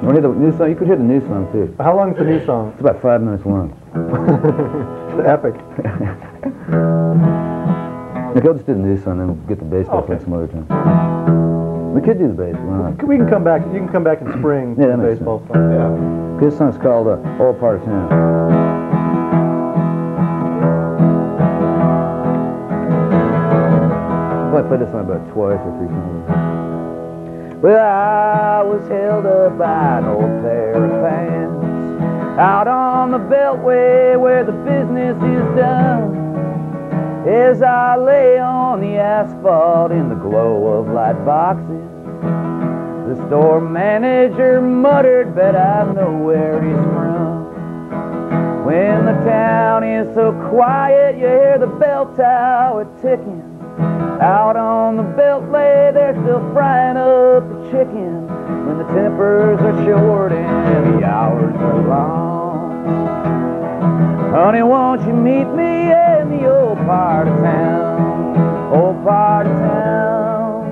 You want to hear the new song? You could hear the new song too. How long is the new song? It's about 5 minutes long. It's epic. Okay, I'll just do the new song, then we'll get the bass back some other time. We could do the bass. We can come back. You can come back in spring. Yeah, that for the makes baseball sense. song. Yeah. This song's called "Old Part of Town." I played this song about twice or 3 times. Well, I was held up by an old pair of pants out on the beltway where the business is done. As I lay on the asphalt in the glow of light boxes, the store manager muttered, "Bet I know where he's from." When the town is so quiet, you hear the bell tower ticking. Out on the beltway, they're still frying up the chicken. When the tempers are short and the hours are long. Honey, won't you meet me in the old part of town? Old part of town.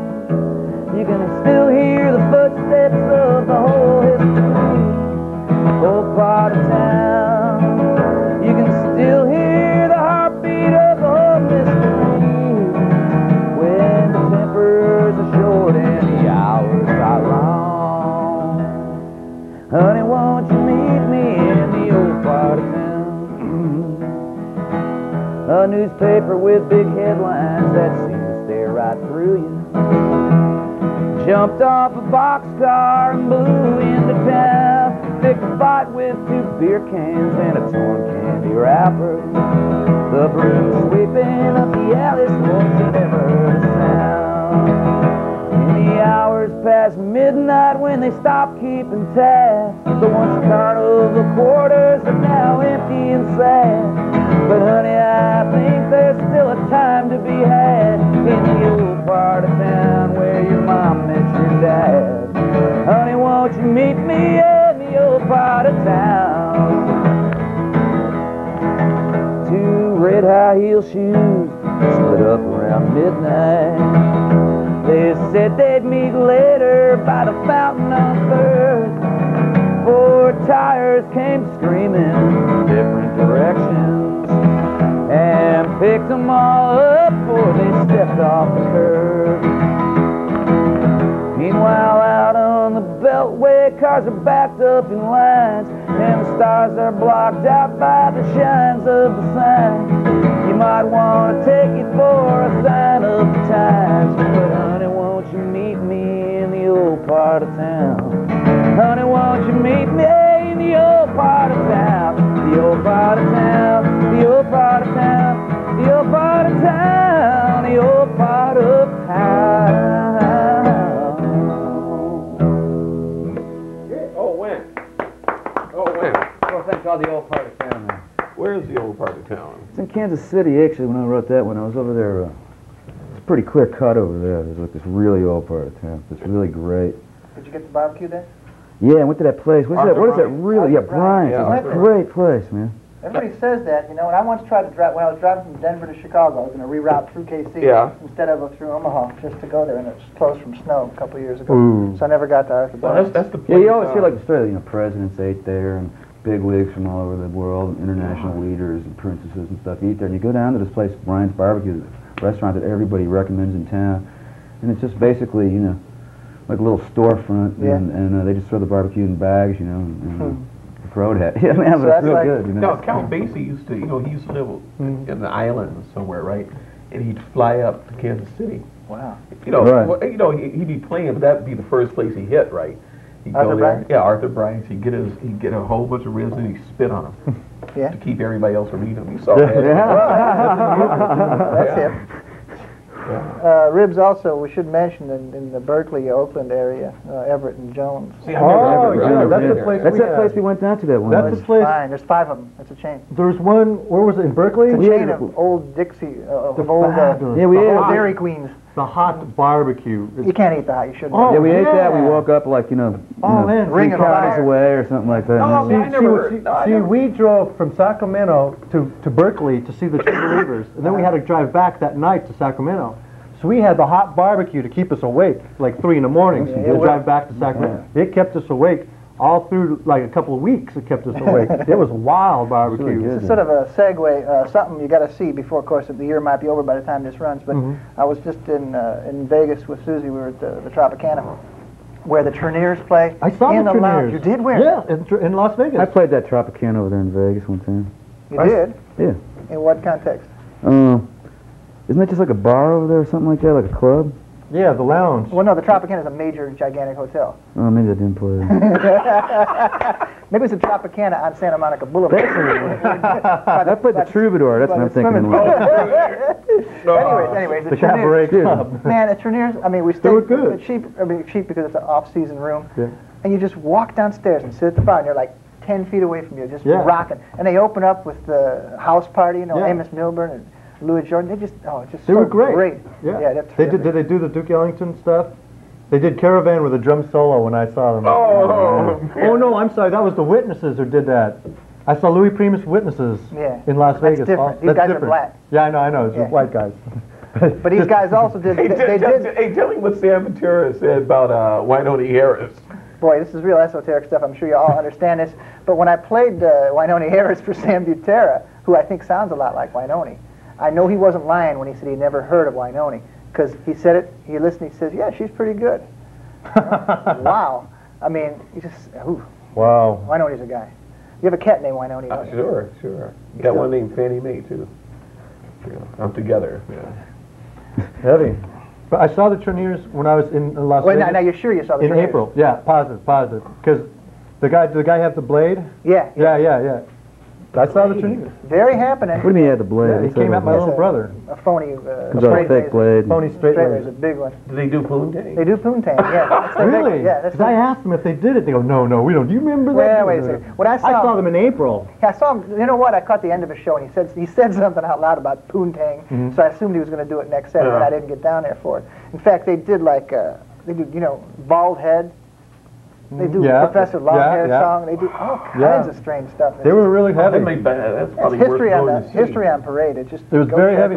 You can still hear the footsteps of the whole history. Old part of town. You can still hear the heartbeat of the whole mystery. When the tempers are short and the hours are long. Honey, won't you meet me in the old part of town? A newspaper with big headlines that seem to stare right through you. Jumped off a boxcar and blew into town. Picked a fight with 2 beer cans and a torn candy wrapper. The broom sweeping up the alley, swore she never heard a sound. In the hours past midnight when they stopped keeping tab, the once carnival quarters are now empty and sad. But honey, I think there's still a time to be had in the old part of town where your mom met your dad. Honey, won't you meet me in the old part of town? 2 red high heel shoes split up around midnight. They said they'd meet later by the fountain on 3rd. 4 tires came screaming in different directions and picked them all up before they stepped off the curb. Meanwhile, out on the beltway, cars are backed up in lines, and the stars are blocked out by the shines of the signs. You might want to take it for a sign of the times, but honey, won't you meet me in the old part of town? Honey, won't you meet me in the old part of town? The old part of town, the old part of town, the old part of town, the old part of town. Oh, when? Oh, when? Well, thank God, the old part of town. Where's the old part of town? It's in Kansas City, actually, when I wrote that one. I was over there. It's pretty clear cut over there. There's like this really old part of town. It's really great. Did you get the barbecue there? Yeah, I went to that place. What is that really? Yeah, Brian's. Yeah, It's a great place, man. Everybody says that, you know, and I once tried to drive, when I was driving from Denver to Chicago, I was going to reroute through KC instead of through Omaha just to go there, and it was closed from snow a couple of years ago. Ooh. So I never got to Arthur. Well, that's the place. Yeah, you always hear like the story, you know, presidents ate there and bigwigs from all over the world, international leaders and princesses and stuff eat there. And you go down to this place, Brian's Barbecue, a restaurant that everybody recommends in town, and it's just basically, you know, like a little storefront, and they just throw the barbecue in bags, you know, and throw it at. Yeah, man, but it's real good. You know? No, Count Basie used to, you know, he used to live in the islands somewhere, right? And he'd fly up to Kansas City. Wow. You know, you know, he'd be playing, but that'd be the first place he hit, right? He'd go there. Yeah, Arthur Bryant's. He'd get a whole bunch of ribs and he'd spit on them. To keep everybody else from eating them. You saw that. That's it. Ribs also, we should mention in the Berkeley, Oakland area, Everett and Jones. See, that's the place. That's that place we went down to that one. That's the place. Fine. There's 5 of them. It's a chain. There's one. Where was it? In Berkeley? It's a chain of old Dixie, of old Dairy Queens. The hot barbecue. You can't eat that. You shouldn't. Yeah, we ate that. We woke up like, you know, 3 counties away or something like that. No, I never heard. We drove from Sacramento to Berkeley to see the True Believers, and then we had to drive back that night to Sacramento. So we had the hot barbecue to keep us awake, like 3 in the morning, to drive back to Sacramento. It kept us awake. all through like a couple of weeks. It kept us awake. It was wild barbecue. It's sort of a segue, something you got to see before, of course, the year might be over by the time this runs. But I was just in Vegas with Susie. We were at the Tropicana, where the Treniers play. I saw in the the lounge. Treniers. You did where? Yeah, in Las Vegas. I played that Tropicana over there in Vegas one time. You did? Yeah. In what context? Isn't that just like a bar over there or something like that, like a club? Yeah, the lounge. Well, no, the Tropicana is a major, gigantic hotel. Oh, maybe I didn't play there. Maybe it's the Tropicana on Santa Monica Boulevard. I played the Troubadour. That's what I'm thinking. Anyways, the cabaret club. Man, the Treniers. I mean, we stayed. They were good. Cheap. I mean, cheap because it's an off-season room. Yeah. And you just walk downstairs and sit at the bar, and you're like 10 feet away from you, just rocking. And they open up with the house party, you know, Amos Milburn and Louis Jordan. They just, they were great. Yeah, that's they did. Did they do the Duke Ellington stuff? They did Caravan with a drum solo when I saw them. Oh no, I'm sorry. That was the Witnesses who did that. I saw Louis Primus Witnesses in Las Vegas. That's different. These guys are black. Yeah, I know. It's white guys. But these guys also did. Hey, tell me what Sam Ventura said about Wynoni Harris. Boy, this is real esoteric stuff. I'm sure you all understand this. But when I played Wynoni Harris for Sam Butera, who I think sounds a lot like Wynoni, I know he wasn't lying when he said he'd never heard of Wynoni, because he said it, he listened, he says, yeah, she's pretty good. Wow. I mean, you just, ooh. Wow. Wynoni's a guy. You have a cat named Wynoni, don't you? Sure. You got one named Fannie Mae, too. Yeah, I'm together. Yeah. Heavy. But I saw the Treniers when I was in Las Wait, Vegas. now you're sure you saw the in Treniers? April. Yeah, positive. Because the guy have the blade? Yeah. I saw the Treniers. Very happening. What do you mean he had the blade? Yeah, he came at my little brother. A phony a fake blade. Phony straight razor razor. is a big one. Do they do poontang? They do poontang, yeah. Really? Yeah. Because I asked them if they did it. They go, no, we don't. Do you remember that? Well, wait a second. When I saw them in April. Yeah, I saw him. You know what? I caught the end of his show, and he said something out loud about poontang. So I assumed he was going to do it next Saturday, but I didn't get down there for it. In fact, they did bald head. They do Professor Longhair song. They do all kinds of strange stuff. They were really heavy. That's probably History on Parade. It was very heavy.